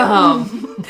Welcome.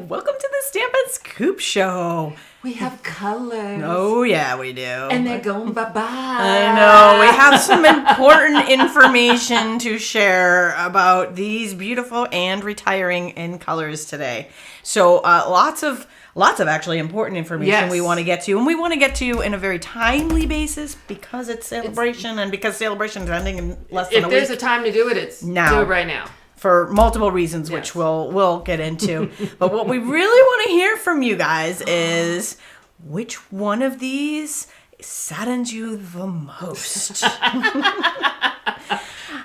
Welcome to the Stampin' Scoop Show. We have colors. Oh, yeah, we do. And they're going bye-bye. I know. We have some important information to share about these beautiful and retiring in colors today. So lots of actually important information we want to get to. And we want to get to in a very timely basis because it's celebration and because celebration is ending in less than a week. If there's a time to do it, it's now. do it right now. For multiple reasons, which we'll get into. But what we really want to hear from you guys is which one of these saddens you the most?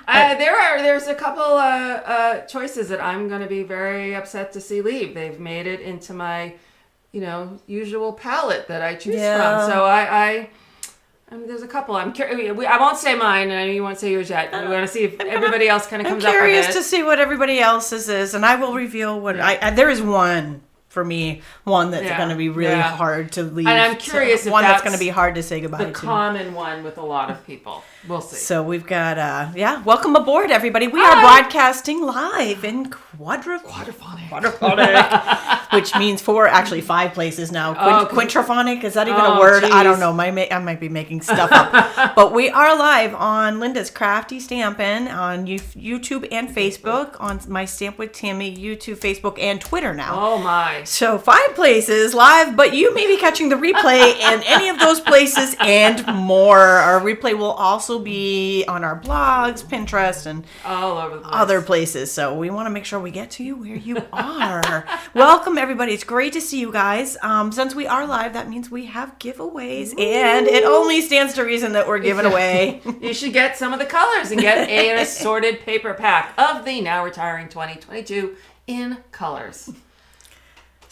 There's a couple choices that I'm going to be very upset to see leave. They've made it into my, usual palette that I choose from. So I there's a couple. I'm curious. I won't say mine, and I know you won't say yours yet. We want to see if everybody else kind of comes up with it. I'm curious to see what everybody else's is, and I will reveal what there is one for me, one that's going to be really hard to leave. And I'm curious if one that's going to be hard to say goodbye to. The common one with a lot of people. We'll see. So we've got, welcome aboard, everybody. We are broadcasting live in quadraphonic, which means 5 places now. Quintraphonic, is that even a word? Geez. I don't know. I might be making stuff up. But we are live on Linda's Crafty Stampin' on YouTube and Facebook, on my Stamp with Tami YouTube, Facebook, and Twitter now. Oh, my. So 5 places live, but you may be catching the replay in any of those places and more. Our replay will also be on our blogs, Pinterest, and all over the place. Other places. So we want to make sure we get to you where you are. Welcome, everybody. It's great to see you guys. Since we are live, that means we have giveaways, and it only stands to reason that we're giving away. You should get some of the colors and get an assorted paper pack of the now retiring 2022 in colors.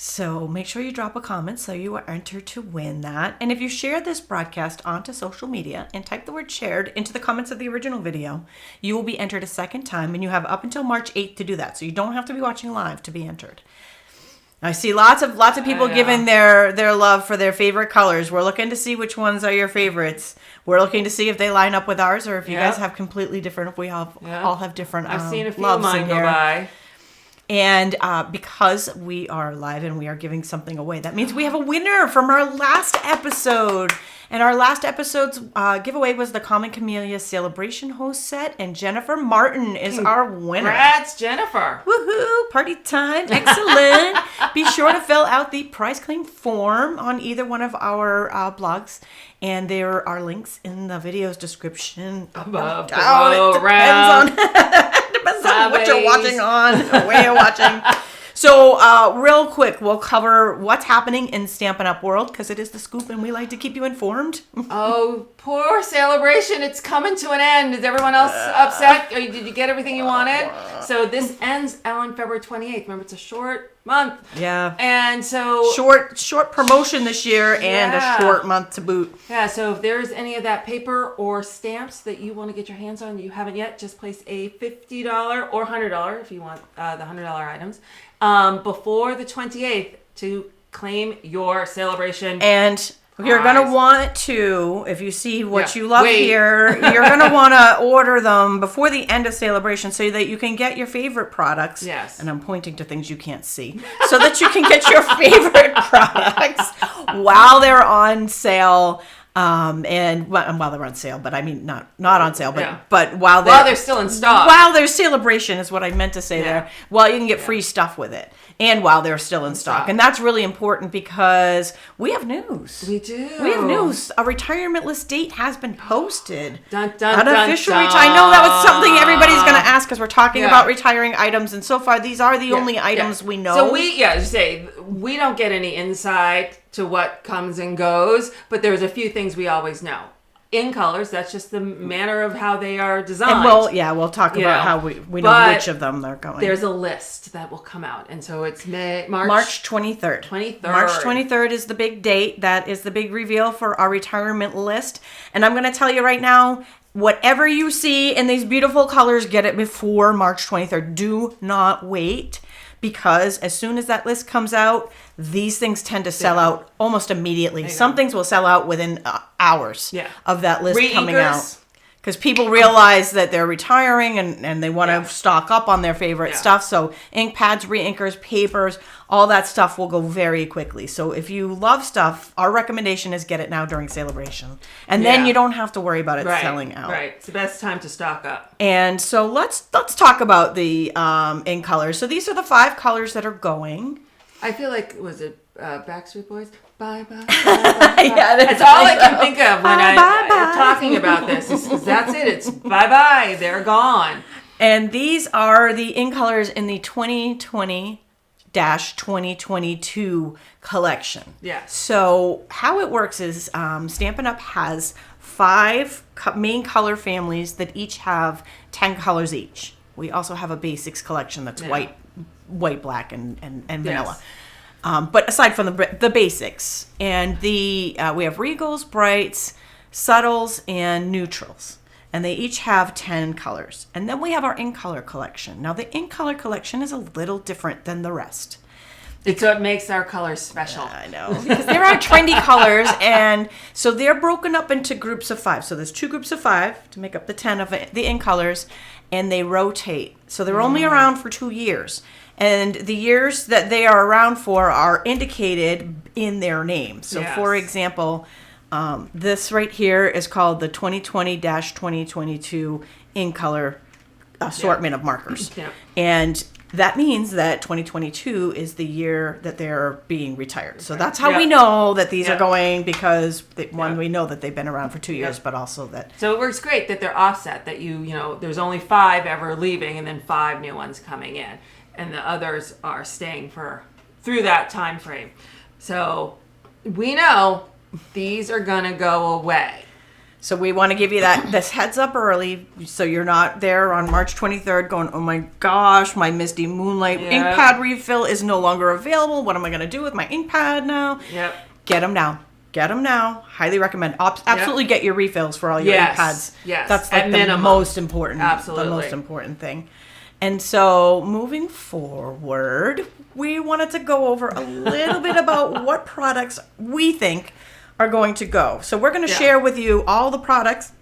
So make sure you drop a comment so you are entered to win that. And if you share this broadcast onto social media and type the word shared into the comments of the original video, you will be entered a second time, and you have up until March 8th to do that. So you don't have to be watching live to be entered. I see lots of people giving their love for their favorite colors. We're looking to see which ones are your favorites. We're looking to see if they line up with ours, or if you guys have completely different, if we all have different I've seen a few loves of mine go by. And because we are live and we are giving something away, that means we have a winner from our last episode. And our last episode's giveaway was the Common Camellia Celebration Host Set, and Jennifer Martin is our winner. Congrats, Jennifer. Woohoo! Party time. Excellent. Be sure to fill out the prize claim form on either one of our blogs. And there are links in the video's description. Above, Depends on what you're watching on, where you're watching. So real quick, we'll cover what's happening in Stampin' Up! World, because it is the scoop and we like to keep you informed. Oh, poor celebration. It's coming to an end. Is everyone else upset? Did you get everything you wanted? So this ends on February 28th. Remember, it's a short month. Yeah. And so... Short promotion this year and a short month to boot. Yeah, so if there's any of that paper or stamps that you want to get your hands on that you haven't yet, just place a $50 or $100 if you want the $100 items before the 28th to claim your celebration. And you're going to want to, if you see what you love here, you're going to want to order them before the end of celebration so that you can get your favorite products. Yes. And I'm pointing to things you can't see. So that you can get your favorite products while they're on sale. And while they're on sale, but I mean not on sale, but while they're still in stock. While there's celebration is what I meant to say there. While you can get free stuff with it, and while they're still in stock. And that's really important because we have news. We do. We have news. A retirement list date has been posted. Dun, dun, An official I know that was something everybody's going to ask because we're talking about retiring items, and so far these are the only items we know. So we don't get any insight to what comes and goes, but there's a few things we always know. In colors, that's just the manner of how they are designed. And we'll talk about how we know which of them they're going. There's a list that will come out, and so it's March 23rd. March 23rd is the big date. That is the big reveal for our retirement list. And I'm going to tell you right now, whatever you see in these beautiful colors, get it before March 23rd. Do not wait. Because as soon as that list comes out, these things tend to sell out almost immediately. Some things will sell out within hours of that list coming out. Because people realize that they're retiring and they want to stock up on their favorite stuff. So ink pads, re-inkers, papers, all that stuff will go very quickly. So if you love stuff, our recommendation is get it now during celebration. And then you don't have to worry about it selling out. Right. It's the best time to stock up. And so let's talk about the ink colors. So these are the 5 colors that are going. I feel like, was it Backstreet Boys? Bye, bye, bye, bye. Yeah, that's all I can think of when I'm talking about this. Is that's it. It's bye-bye. They're gone. And these are the ink colors in the 2020-2022 collection. Yes. So how it works is Stampin' Up! Has 5 main color families that each have 10 colors each. We also have a basics collection that's white, black, and vanilla. Yes. But aside from the basics, and we have regals, brights, subtles, and neutrals, and they each have 10 colors. And then we have our ink color collection. Now the ink color collection is a little different than the rest. It's what makes our colors special. I know, because there are trendy colors, and so they're broken up into groups of 5. So there's 2 groups of 5 to make up the 10 of the ink colors, and they rotate. So they're only around for 2 years. And the years that they are around for are indicated in their name. So, for example, this right here is called the 2020-2022 ink color assortment of markers. Yeah. And that means that 2022 is the year that they're being retired. So that's how we know that these are going, because we know that they've been around for 2 years, but also that. So it works great that they're offset, that you know, there's only 5 ever leaving and then 5 new ones coming in. And the others are staying through that time frame. So we know these are going to go away. So we want to give you this heads up early, so you're not there on March 23rd going, oh my gosh, my Misty Moonlight ink pad refill is no longer available. What am I going to do with my ink pad now? Yep. Get them now. Get them now. Highly recommend. Absolutely get your refills for all your ink pads. Yes. That's like the most important. Absolutely. The most important thing. And so moving forward, we wanted to go over a little bit about what products we think are going to go. So we're going to share with you all the products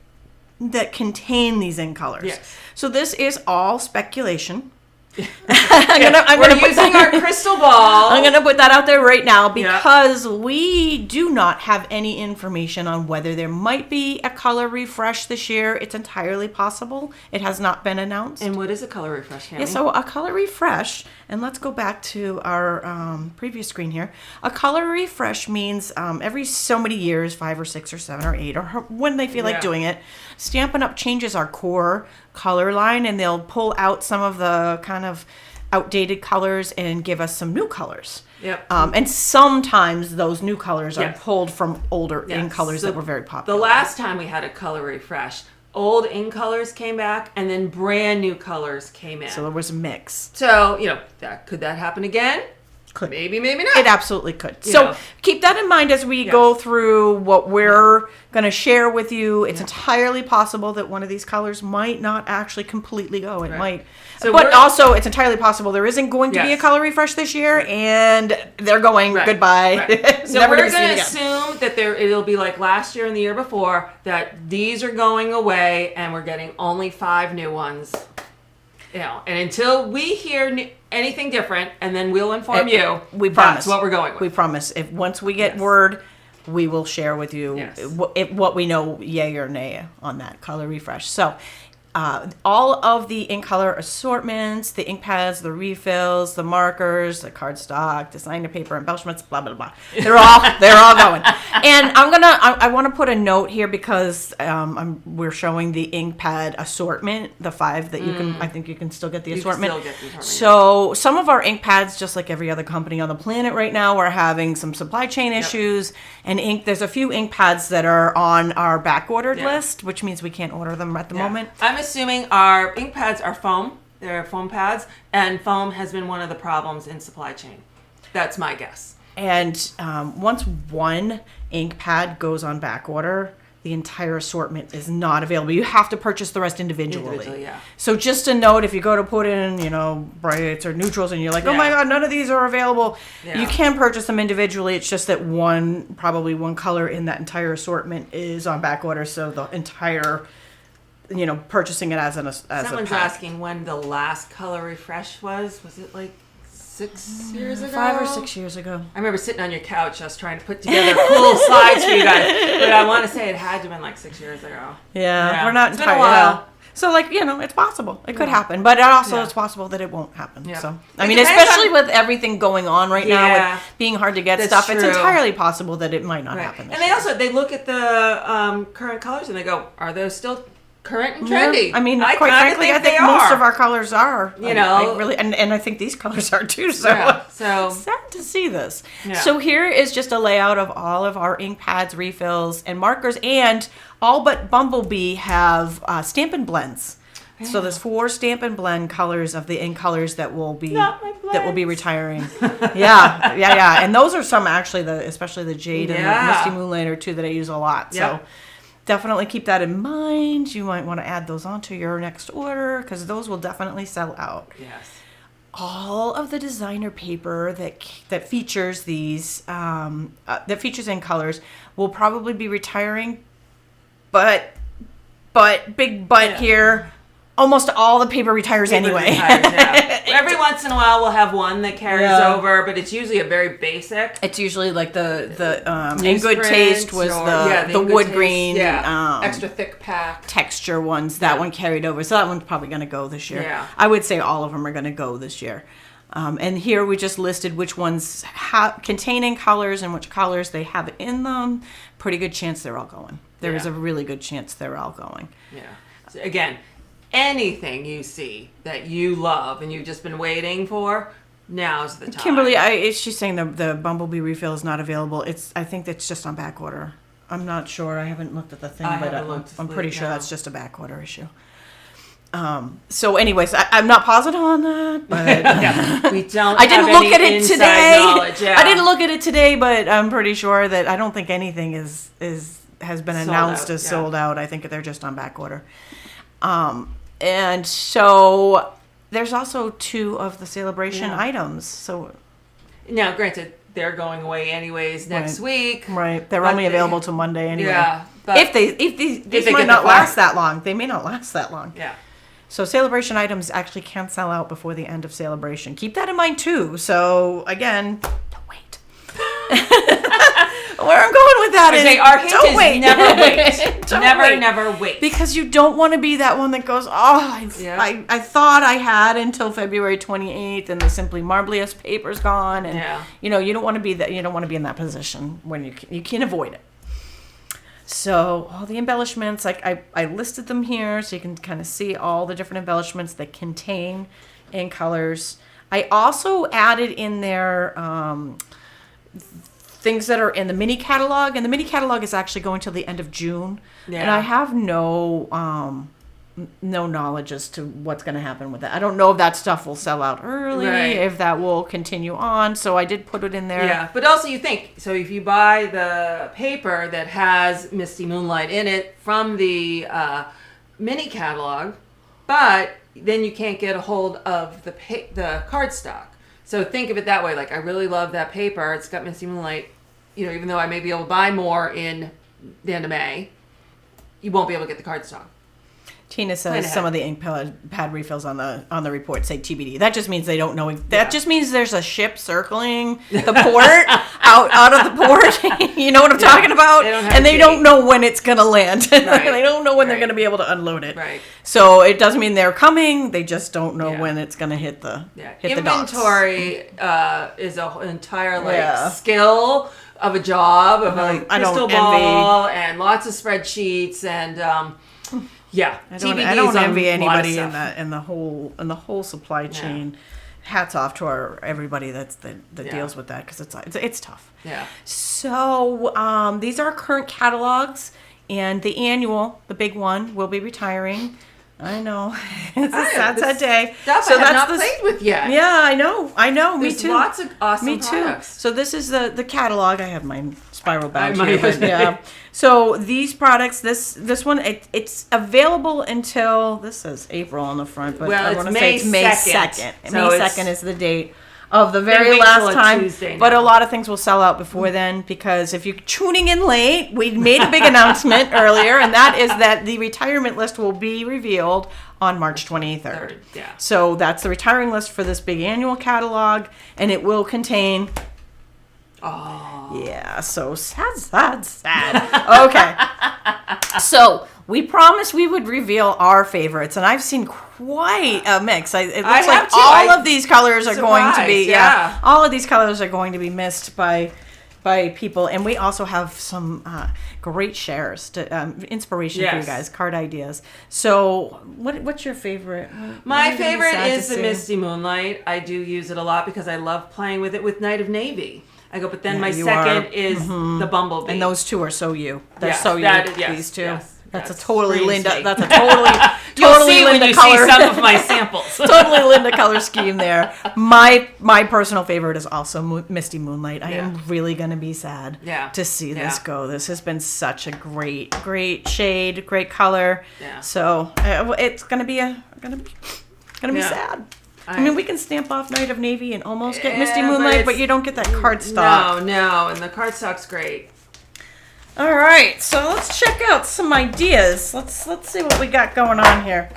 that contain these ink colors. Yes. So this is all speculation. We're using our crystal ball. I'm going to put that out there right now because we do not have any information on whether there might be a color refresh this year. It's entirely possible. It has not been announced. And what is a color refresh, Tami? Yeah, so a color refresh, and let's go back to our previous screen here. A color refresh means every so many years, 5 or 6 or 7 or 8, or when they feel like doing it, Stampin' Up! Changes our core color line, and they'll pull out some of the kind of outdated colors and give us some new colors. Yep. And sometimes those new colors are pulled from older ink colors that were very popular. The last time we had a color refresh, old ink colors came back, and then brand new colors came in. So there was a mix. So, could that happen again? Could. Maybe not. It absolutely could. So keep that in mind as we go through what we're going to share with you. It's entirely possible that one of these colors might not actually completely go. It might. So but also, it's entirely possible there isn't going to be a color refresh this year, and they're going goodbye. Right. So we're going to assume that it'll be like last year and the year before, that these are going away, and we're getting only 5 new ones. And until we hear anything different, and then we'll inform you. We promise. That's what we're going with. We promise. If once we get word, we will share with you what we know, yay or nay, on that color refresh. So, all of the ink color assortments, the ink pads, the refills, the markers, the cardstock, designer paper, embellishments, blah blah blah. They're all going. And I want to put a note here because we're showing the ink pad assortment, the 5 that you can. I think you can still get the assortment. You can still get the assortment. So some of our ink pads, just like every other company on the planet right now, are having some supply chain issues. And there's a few ink pads that are on our back ordered list, which means we can't order them at the moment. I'm assuming our ink pads are foam. They're foam pads, and foam has been one of the problems in supply chain. That's my guess. And once one ink pad goes on back order, the entire assortment is not available. You have to purchase the rest individually. So just a note, if you go to put in, brights or neutrals, and you're like, oh my God, none of these are available. You can purchase them individually. It's just that probably one color in that entire assortment is on back order. So the entire purchasing it as Someone's a pack. asking when the last color refresh was. Was it like 6 years ago? 5 or 6 years ago. I remember sitting on your couch, us trying to put together cool slides for you guys. But I want to say it had to have been like 6 years ago. Yeah. We're not It's been a entirely. while. So, it's possible. It could happen. But also, it's possible that it won't happen. Yeah. So, It depends especially on- with everything going on right now, Yeah. with being hard to get That's stuff, it's true. entirely possible that it might not Right. happen. And they look at the current colors and they go, are those still current and trendy? I mean, I quite kinda frankly, I think they most are. of our colors are. know. I really, and I think these colors are too. So, Yeah, so sad to see this. Yeah. So here is just a layout of all of our ink pads, refills, and markers, and all but Bumblebee have Stampin' blends. So there's 4 Stampin' blend colors of the ink colors that will be Not my retiring. yeah. And those are some actually, especially the Jade and the Yeah. Misty Moonlight are 2 that I use a lot. Yeah. So definitely keep that in mind. You might want to add those onto your next order because those will definitely sell out. yes. All of the designer paper that features these that features in colors will probably be retiring, but big but Yeah. here, almost all the paper retires anyway. Every once in a while we'll have one that carries over, but it's usually a very basic. It's usually like the In Good newsprint Taste was or- the In Good wood Taste, green extra thick pack. texture ones. That one carried over, so that one's probably going to go this year. Yeah. I would say all of them are going to go this year. And here we just listed which ones containing colors and which colors they have in them. Pretty good chance they're all going. There is a really good chance they're all going. Yeah. So again, anything you see that you love and you've just been waiting for, now's the time. Kimberly, she's saying the Bumblebee refill is not available. I think that's just on back order. I'm not sure. I haven't looked at the thing, I but haven't looked I'm pretty sure now. that's just a back order issue. So anyways, I'm not positive on that, but Yeah, we don't. I didn't have look at any it inside today. knowledge, yeah. I didn't look at it today, but I'm pretty sure that I don't think anything has been Sold announced out, as yeah. sold out. I think they're just on back order. And so there's also 2 of the celebration items. So Now, granted, they're going away anyways next week. right, they're But only available till Monday anyway. Yeah, but If these they might get not the last fire. that long. They may not last that long. yeah. So celebration items actually can sell out before the end of celebration. Keep that in mind too. So again, don't wait. Where I'm going with that is Our hint don't is wait. never wait. Don't never, wait. never wait. Because you don't want to be that one that goes, I thought I had until February 28th and the Simply Marvelous paper's gone. And, you don't want to be that. You don't want to be in that position when you can avoid it. So all the embellishments, I listed them here so you can kind of see all the different embellishments that contain in colors. I also added in there things that are in the mini catalog, and the mini catalog is actually going till the end of June. Yeah. And I have no knowledge as to what's going to happen with that. I don't know if that stuff will sell out early, Right. if that will continue on. So I did put it in there. Yeah, but also you think, so if you buy the paper that has Misty Moonlight in it from the mini catalog, but then you can't get a hold of the cardstock. So think of it that way. Like, I really love that paper. It's got Misty Moonlight, even though I may be able to buy more in the end of May, you won't be able to get the cardstock. Tina Plan says ahead. some of the ink pad refills on the report say TBD. That just means they don't know. That just means there's a ship circling the port out of the port. You know what I'm talking about? They don't have and a they date. don't know when it's gonna land. Right. They don't know when they're Right. gonna be able to unload it. Right. So it doesn't mean they're coming. They just don't know Yeah. when it's gonna hit the Yeah. hit the docks. Inventory is an entire Yeah. skill of a job of a I don't crystal ball and lots of spreadsheets and yeah. I TBDs don't on envy a lot of anybody in stuff. the whole supply chain. Hats off to everybody that deals with that because it's tough. Yeah. So these are current catalogs, and the annual, the big one, will be retiring. I know it's a sad day. Stuff I have not played with yet. Yeah, I know. Me There's too. lots of awesome Me too. products. So this is the catalog. I have mine spiral bound mine here, but is. yeah. So these products, this one, it's available until this says April on the front, but Well, I it's want to say May it's May 2nd. 2nd. So May it's- 2nd is the date. of the very wait last till a time. Tuesday But now. a lot of things will sell out before then, because if you're tuning in late, we made a big announcement earlier, and that is that the retirement list will be revealed on March 23rd. Yeah. So that's the retiring list for this big annual catalog, and it will contain... Oh. Yeah, so sad. Okay. So we promised we would reveal our favorites, and I've seen quite a mix. It looks I have like too. all of these colors are going to be, Surprised, yeah. all of these colors are going to be missed by people, and we also have some great shares to inspiration for you Yes. guys, card ideas. So what's your favorite? My What are you favorite sad is to the see? Misty Moonlight. I do use it a lot because I love playing with it with Night of Navy. I go, but then Yeah, my you second are. is the Bumblebee. And those two are so you. They're Yes, so you. that is- yes, These two. yes, That's yes. a totally Screams Linda. me. That's a totally You'll totally see Linda when you color. see some of my samples. Totally Linda color scheme there. My personal favorite is also Misty Moonlight. I am really gonna be sad to see this go. This has been such a great shade, great color. Yeah. So it's gonna be sad. I mean, we can stamp off Night of Navy and almost get Misty Moonlight, but you don't get that cardstock. No, and the cardstock's great. All right, so let's check out some ideas. Let's see what we got going on here.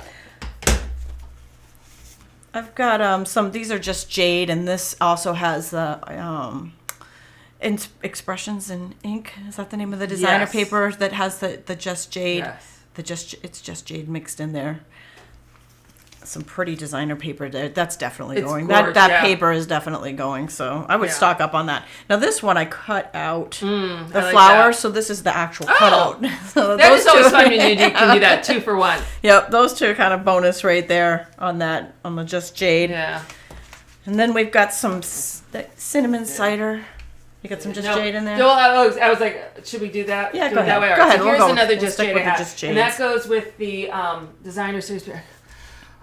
I've got some. These are just jade, and this also has expressions in ink. Is that the name of the designer Yes. paper that has the just jade? Yes. It's just jade mixed in there. Some pretty designer paper there. That's definitely going. Gorgeous, That paper is definitely going. So I would stock up on that. Now this one I cut out the like flower, that. so this is the actual cutout. So That those is always two- fun when you can do that 2 for 1. Yep, those two are kind of bonus right there on the just jade. Yeah. And then we've got some cinnamon cider. You got some just jade in there. No, I was like, should we do that? Yeah, do go it that ahead. way? All Go right, ahead, So we'll here's go. another We'll just stick jade with I the have. just And that jades. goes with the designer series.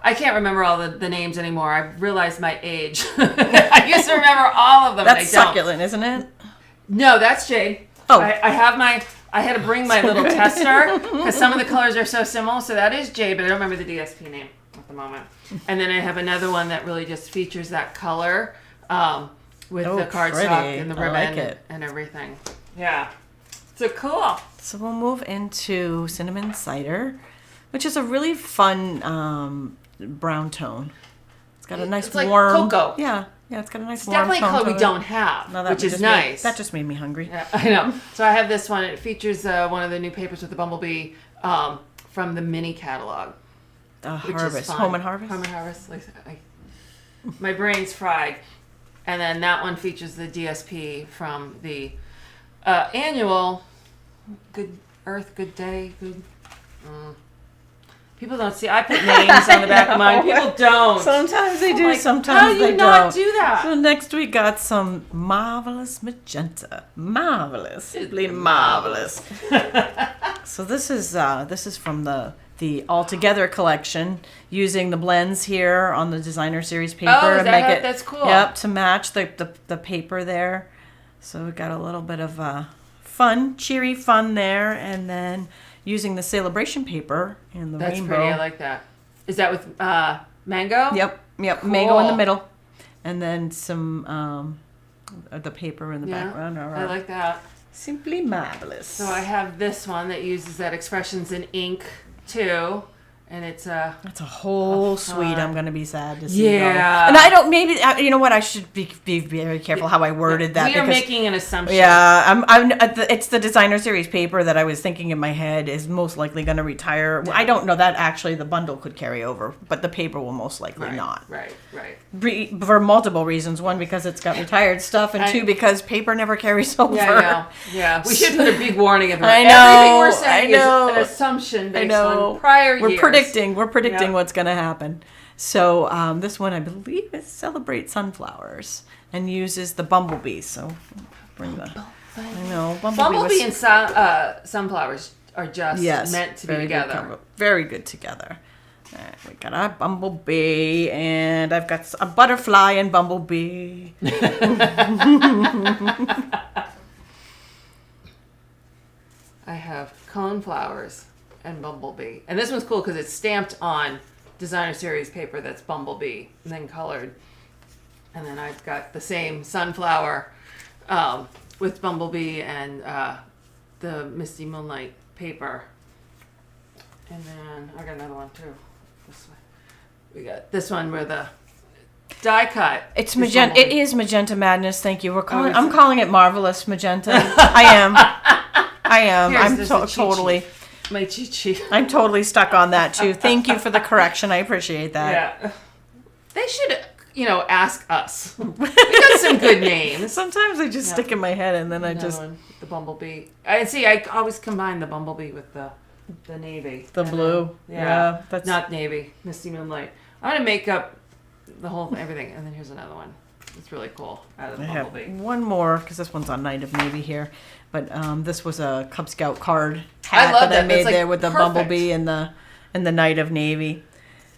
I can't remember all the names anymore. I've realized my age. I used to remember all of them. That's and I don't. succulent, isn't it? No, that's jade. Oh. I had to bring my little tester because some of the colors are so similar. So that is jade, but I don't remember the DSP name at the moment. And then I have another one that really just features that color with the cardstock and the ribbon and everything. Yeah. So cool. So we'll move into cinnamon cider, which is a really fun brown tone. It's got a nice It's like warm cocoa. Yeah, it's got a nice It's warm definitely a tone color to we it. don't have, No, that which is just nice. that just made me hungry. Yeah, I know. So I have this one. It features one of the new papers with the bumblebee from the mini catalog. Which is Harvest, fun. Home and Harvest. Home and Harvest. My brain's fried. And then that one features the DSP from the annual Good Earth, Good Day, Good. People don't see. I put names on the back of mine. People don't. Sometimes they do. Like, sometimes how do they you not don't. do that? So next we got some marvelous magenta. Marvelous, simply marvelous. So this is from the All Together collection, using the blends here on the designer series paper Oh, and that's cool. Yep, to match the paper there. So we got a little bit of fun, cheery fun there, and then using the celebration paper and the That's rainbow. pretty. I like that. Is that with mango? Yep, Cool. mango in the middle, and then some the paper in the background. I like that. Simply marvelous. So I have this one that uses that expressions in ink too, and it's That's a whole suite. I'm gonna be sad to see. go. Yeah. And I don't. Maybe you know what? I should be very careful how I worded that. we are because, making an assumption. Yeah, it's the designer series paper that I was thinking in my head is most likely going to retire. I don't know that actually the bundle could carry over, but the paper will most likely not. Right. For multiple reasons. One, because it's got retired stuff, and two, because paper never carries over. Yeah. We should put a big warning in there. I know, Everything we're saying I know. is an assumption based I know. on prior years. We're predicting Yep. what's going to happen. So this one, I believe, is Celebrate Sunflowers and uses the bumblebee. So bring the. I know Bumblebee and sunflowers are just meant to be together. Very good together. All right, we got our bumblebee, and I've got a butterfly and bumblebee. I have cone flowers and bumblebee, and this one's cool because it's stamped on designer series paper that's bumblebee and then colored. And then I've got the same sunflower with Bumblebee and the Misty Moonlight paper. And then I got another one too. This one. We got this one where the die cut. It's magenta. It is Magenta Madness. Thank you. I'm it? calling it Marvelous Magenta. I am. Here's I'm totally. My cheat sheet. I'm totally stuck on that too. Thank you for the correction. I appreciate that. Yeah. They should, ask us. We got some good names. Sometimes they just stick in my head, and then The Bumblebee. I always combine the Bumblebee with the navy. The blue. Yeah. That's not navy. Misty Moonlight. I'm gonna make up the whole everything, and then here's another one. It's really cool out of the I have Bumblebee. one more because this one's on Night of Navy here, but this was a Cub Scout card hat I love that I that. made It's, like, there with the perfect. Bumblebee and the Night of Navy.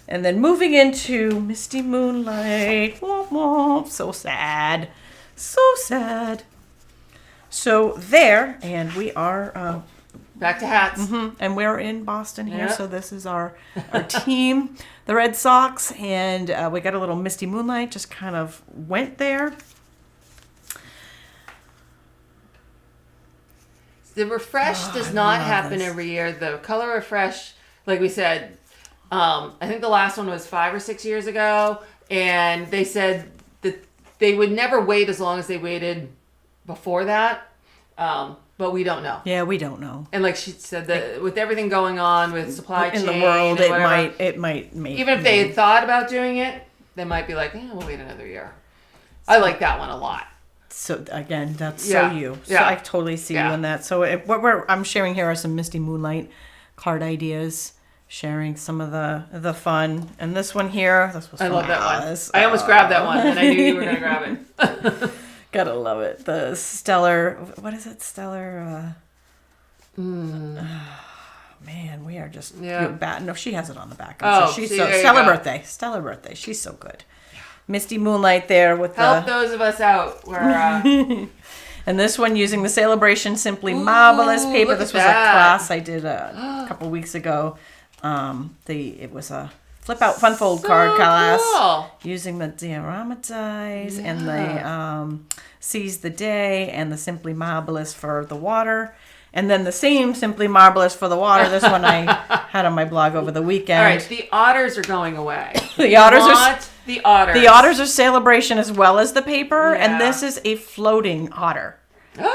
And then moving into Misty Moonlight. Womp womp. So sad. So sad. So there, and we are... Back to hats. and we're in Boston here, Yep. so this is our team, the Red Sox, and we got a little Misty Moonlight, just kind of went there. The refresh does not happen every year. The color refresh, like we said, I think the last one was 5 or 6 years ago, and they said that they would never wait as long as they waited before that, but we don't know. Yeah, we don't know. And like she said, that with everything going on with supply chain In the world, and whatever, it might make... even if they had thought about doing it, they might be like, we'll wait another year. I like that one a lot. So again, that's Yeah. so you. So Yeah. I totally see Yeah. you in that. So I'm sharing here are some Misty Moonlight card ideas, sharing some of the fun. And this one here, this was I from love that one. Alice. I almost grabbed that one, and I knew you were going to grab it. Gotta love it. The Stellar, what is it? Stellar, man, we are just bad. No, she has it on the back. She's see, so there you Stellar go. birthday. Stellar birthday. She's so good. Misty Moonlight there with Help those of us out. We're, and this one using the Celebration Simply Marvelous paper. look This at was that. a class I did a couple weeks ago. It was a flip out fun fold card class cool. using the diorama dies and the Seize the Day and the Simply Marvelous for the water. And then the same Simply Marvelous for the water. This one I had on my blog over the weekend. All right, the Otters are going away. The Otters are Not the Otters. the Otters are Celebration as well as the paper, Yeah. and this is a floating otter.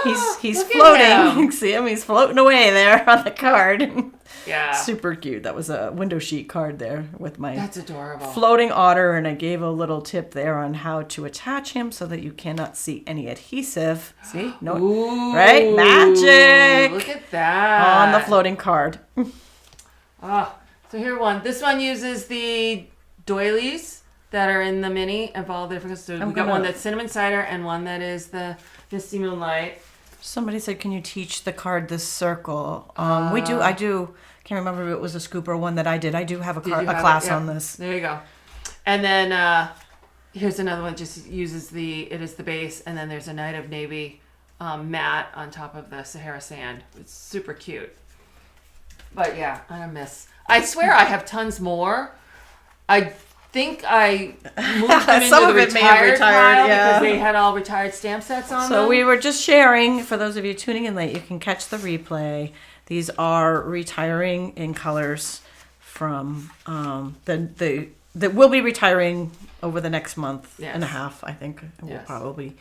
He's Look at floating. him. You see him? He's floating away there on the card. Yeah. Super cute. That was a window sheet card there with my That's adorable. floating otter, and I gave a little tip there on how to attach him so that you cannot see any adhesive. See? No, Ooh, right? Magic Look at that. on the floating card. So here one. This one uses the doilies that are in the mini of all the different. So we got one that's cinnamon cider and one that is the Misty Moonlight. Somebody said, "Can you teach the card this circle?" We do. I do. Can't remember if it was a scoop or one that I did. I do have a class on this. There you go. And then here's another one. Just uses it is the base, and then there's a Night of Navy mat on top of the Sahara sand. It's super cute. But yeah, I swear I have tons more. I think I moved them into Some the of it may have retired retired, pile yeah. because they had all retired stamp sets on them. So we were just sharing, for those of you tuning in late, you can catch the replay. These are retiring in colors from that will be retiring over the next month and a half, I think it will probably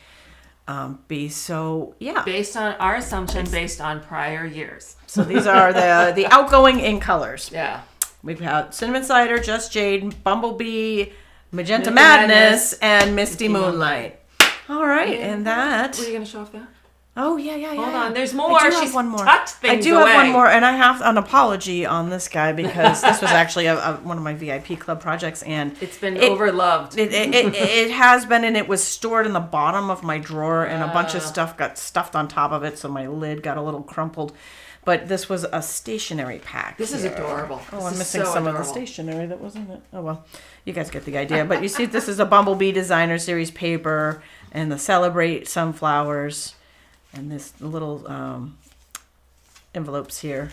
be. So yeah. Based on our assumption, based on prior years. So these are the outgoing in colors. Yeah. We've got Cinnamon Cider, Just Jade, Bumblebee, Magenta Madness, and Misty Moonlight. All right, and that... Were you going to show off that? Oh, yeah. Hold on, there's more. I do She's have one more. tucked things I do away. have one more, and I have an apology on this guy because this was actually one of my VIP club projects, and It's been overloved. it has been, and it was stored in the bottom of my drawer, and a bunch of stuff got stuffed on top of it, so my lid got a little crumpled. But this was a stationery pack. This is here. adorable. Oh, This I'm is missing so some of adorable. the stationery that was in it. Oh, well. You guys get the idea. But you see, this is a Bumblebee Designer Series paper and the Celebrate Sunflowers and this little envelopes here.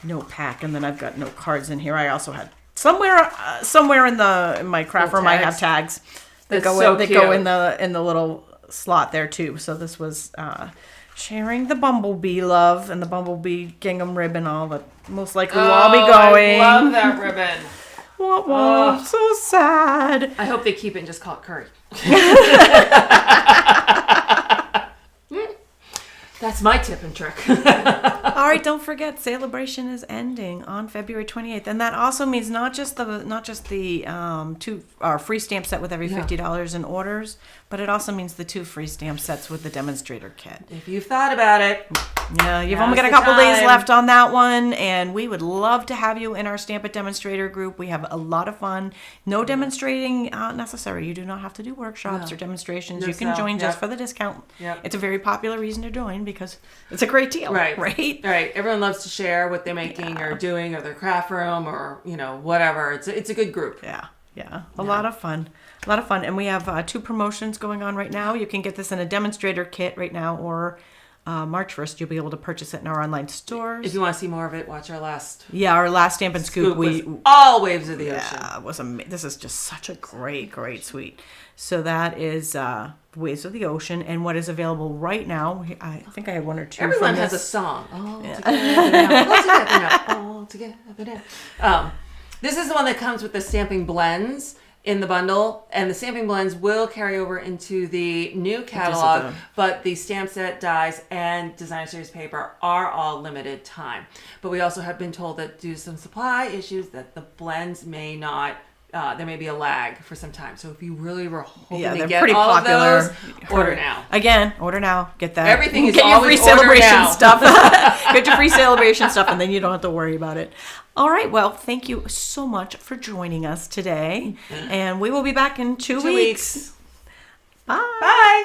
Note pack. And then I've got note cards in here. I also had somewhere in my craft room, I have tags. That's go so they cute. go in the little slot there too. So this was sharing the bumblebee love and the bumblebee gingham ribbon. All that most likely will all be going. I love that ribbon. Wah, wah, so sad. I hope they keep it and just call it curry. That's my tip and trick. All right, don't forget, Celebration is ending on February 28th, and that also means not just the two free stamp set with every $50 in orders, but it also means the 2 free stamp sets with the demonstrator kit. If you've thought about it, yeah, you've only got a couple days left on that one, and we would love to have you in our Stamp It demonstrator group. We have a lot of fun. No demonstrating necessary. You do not have to do workshops or demonstrations. You can join just for the discount. Yep. It's a very popular reason to join because it's a great deal. Right. Everyone loves to share what they're making or doing or their craft room or, whatever. It's a good group. Yeah. A lot of fun. And we have 2 promotions going on right now. You can get this in a demonstrator kit right now, or March 1st, you'll be able to purchase it in our online stores. If you want to see more of it, watch our last... Yeah, our last Stamp and Scoop. Was all Waves of the Ocean. Yeah, it was this is just such a great suite. So that is Waves of the Ocean, and what is available right now, I think I had 1 or 2 Everyone has a song. All together now. This is the one that comes with the stamping blends in the bundle, and the stamping blends will carry over into the new catalog, but the stamp set, dies, and designer series paper are all limited time. But we also have been told that due to some supply issues that the blends may not, there may be a lag for some time. So if you really were hoping to get all popular. Of those, order now. Again, order now. Get that. Everything is get your free always order celebration now. stuff. Get your free celebration stuff, and then you don't have to worry about it. All right. Well, thank you so much for joining us today, and we will be back in 2 weeks. Bye. Bye.